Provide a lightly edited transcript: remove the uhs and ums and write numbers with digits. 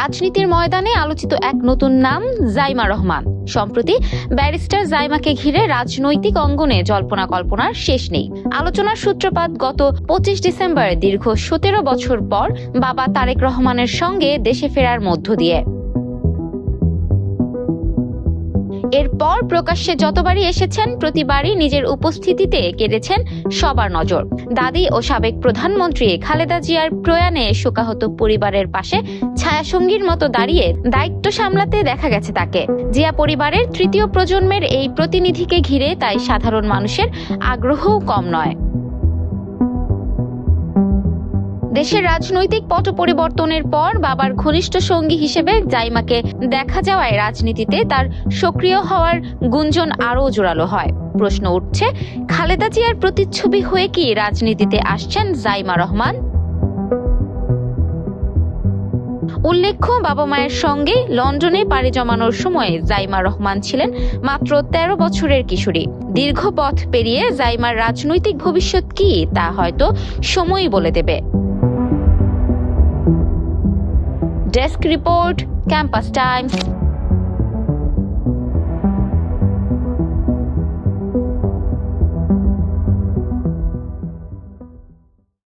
রাজনীতির ময়দানে আলোচিত এক নতুন নাম জাইমা রহমান। সম্প্রতি ব্যারিস্টার জাইমাকে ঘিরে রাজনৈতিক অঙ্গনে জল্পনা কল্পনার শেষ নেই। আলোচনার সূত্রপাত গত 25 ডিসেম্বর দীর্ঘ 17 বছর পর বাবা তারেক রহমানের সঙ্গে দেশে ফেরার মধ্য দিয়ে। এরপর প্রকাশ্যে যতবারই এসেছেন প্রতিবারই নিজের উপস্থিতিতে কেড়েছেন সবার নজর। দাদি ও সাবেক প্রধানমন্ত্রী খালেদা জিয়ার প্রয়াণে শোকাহত পরিবারের পাশে ছায়াসঙ্গীর মতো দাঁড়িয়ে দায়িত্ব সামলাতে দেখা গেছে তাকে। জিয়া পরিবারের তৃতীয় প্রজন্মের এই প্রতিনিধিকে ঘিরে তাই সাধারণ মানুষের আগ্রহও কম নয়। দেশের রাজনৈতিক পট পরিবর্তনের পর বাবার ঘনিষ্ঠ সঙ্গী হিসেবে জাইমাকে দেখা যাওয়ায় রাজনীতিতে তার সক্রিয় হওয়ার গুঞ্জন আরও জোরালো হয়। প্রশ্ন উঠছে, খালেদা জিয়ার প্রতিচ্ছবি হয়ে কি রাজনীতিতে আসছেন জাইমা রহমান? উল্লেখ্য, বাবা মায়ের সঙ্গে লন্ডনে পাড়ি জমানোর সময় জাইমা রহমান ছিলেন মাত্র 13 বছরের কিশোরী। দীর্ঘ পথ পেরিয়ে জাইমার রাজনৈতিক ভবিষ্যৎ কি তা হয়তো সময়ই বলে দেবে। Desk report, campus Times.